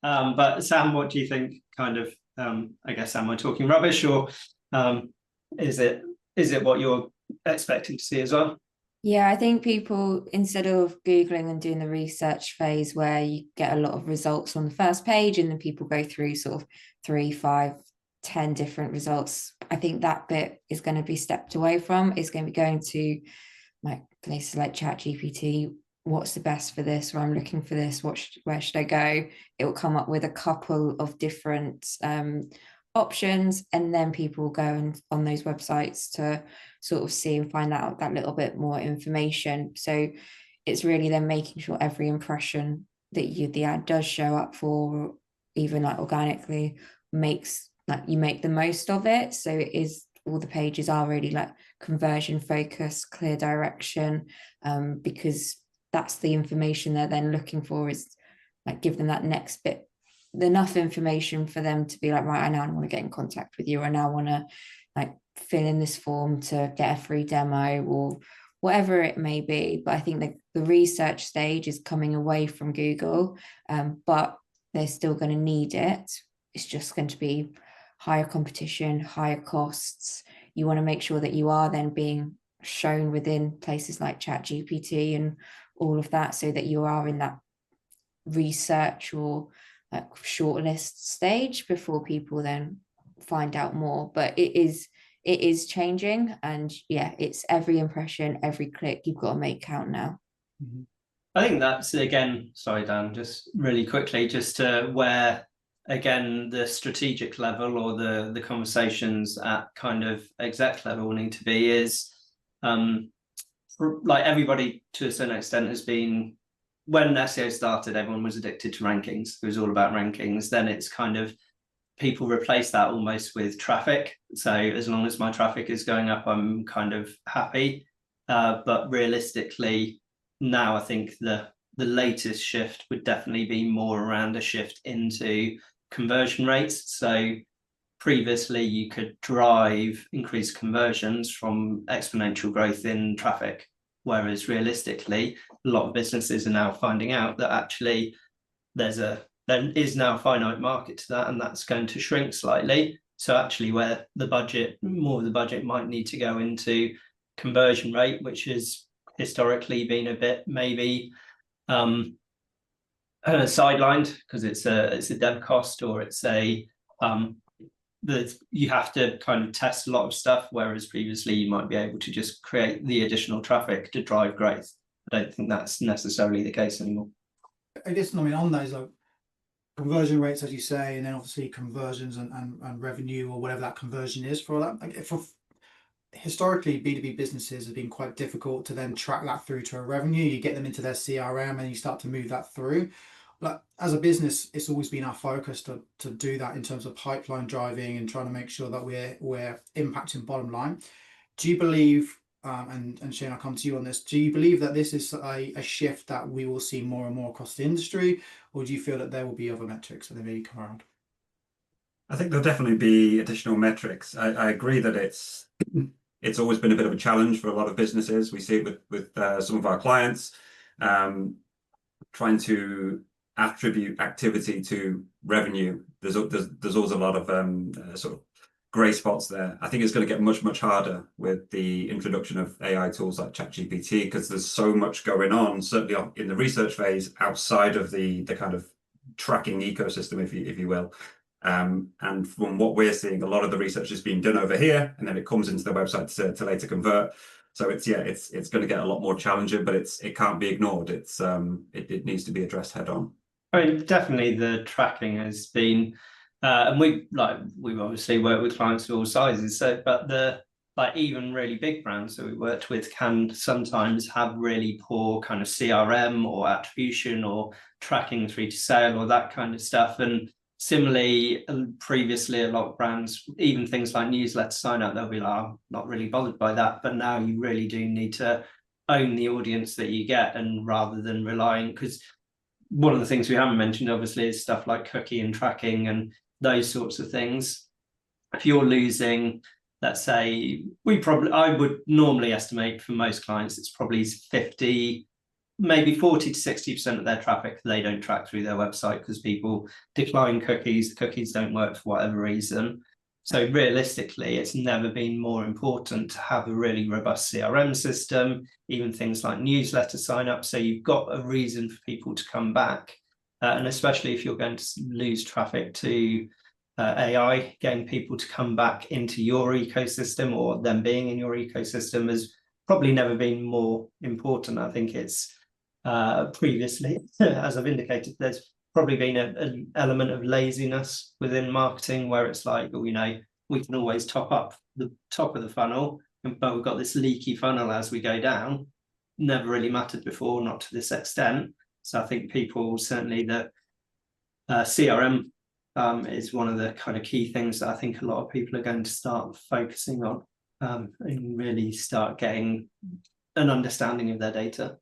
But Sam, what do you think? Kind of, I guess, am I talking rubbish, or is it what you're expecting to see as well? Yeah, I think people, instead of Googling and doing the research phase where you get a lot of results on the first page and then people go through sort of 3, 5, 10 different results, I think that bit is going to be stepped away from. It's going to be going to like places like ChatGPT. What's the best for this? Or I'm looking for this. Where should I go? It will come up with a couple of different options, and then people will go on those websites to sort of see and find out that little bit more information. So it's really then making sure every impression that the ad does show up for, even like organically, makes like you make the most of it. So it is, all the pages are really like conversion focus, clear direction, because that's the information they're then looking for, is like give them that next bit, enough information for them to be like, right, I now want to get in contact with you. I now want to like fill in this form to get a free demo or whatever it may be. But I think the research stage is coming away from Google, but they're still going to need it. It's just going to be higher competition, higher costs. You want to make sure that you are then being shown within places like ChatGPT and all of that, so that you are in that research or like shortlist stage before people then find out more. But it is changing, and yeah, it's every impression, every click you've got to make count now. Mm-hmm. I think that's, again, sorry Dan, just really quickly, just to where again the strategic level or the conversations at kind of exec level need to be is like everybody to a certain extent has been, when SEO started, everyone was addicted to rankings. It was all about rankings. Then it's kind of people replace that almost with traffic. So as long as my traffic is going up, I'm kind of happy. But realistically, now I think the latest shift would definitely be more around a shift into conversion rates. So previously you could drive increased conversions from exponential growth in traffic, whereas realistically a lot of businesses are now finding out that actually there is now a finite market to that, and that's going to shrink slightly. So actually where more of the budget might need to go into conversion rate, which has historically been a bit maybe sidelined because it's a dev cost, or it's that you have to kind of test a lot of stuff, whereas previously you might be able to just create the additional traffic to drive growth. I don't think that's necessarily the case anymore. I guess, I mean, on those like conversion rates, as you say, and then obviously conversions and revenue, or whatever that conversion is for that. Like for historically, B2B businesses have been quite difficult to then track that through to a revenue. You get them into their CRM and you start to move that through. Like as a business, it's always been our focus to do that in terms of pipeline driving and trying to make sure that we're impacting bottom line. Do you believe, and Shane, I'll come to you on this, do you believe that this is a shift that we will see more and more across the industry, or do you feel that there will be other metrics that they may come around? I think there'll definitely be additional metrics. I agree that it's always been a bit of a challenge for a lot of businesses. We see it with some of our clients, trying to attribute activity to revenue. There's always a lot of sort of grey spots there. I think it's going to get much harder with the introduction of AI tools like ChatGPT, because there's so much going on, certainly in the research phase, outside of the kind of tracking ecosystem, if you will. And from what we're seeing, a lot of the research is being done over here, and then it comes into the website to later convert. So it's going to get a lot more challenging, but it can't be ignored. It needs to be addressed head on. I mean, definitely the tracking has been, and we've obviously worked with clients of all sizes. So, but even really big brands that we worked with can sometimes have really poor kind of CRM or attribution or tracking through to sale or that kind of stuff. And similarly, previously, a lot of brands, even things like newsletter sign up, they'll be like, I'm not really bothered by that. But now you really do need to own the audience that you get, and rather than relying, because one of the things we haven't mentioned, obviously, is stuff like cookie and tracking and those sorts of things. If you're losing, let's say, I would normally estimate for most clients, it's probably 50 maybe 40 to 60% of their traffic they don't track through their website because people decline cookies, the cookies don't work for whatever reason. So realistically, it's never been more important to have a really robust CRM system, even things like newsletter sign up. So you've got a reason for people to come back. And especially if you're going to lose traffic to AI, getting people to come back into your ecosystem or them being in your ecosystem has probably never been more important. I think it's previously, as I've indicated, there's probably been an element of laziness within marketing where it's like, well, you know, we can always top up the top of the funnel, but we've got this leaky funnel as we go down. Never really mattered before, not to this extent. So I think people certainly that CRM is one of the kind of key things that I think a lot of people are going to start focusing on and really start getting an understanding of their data.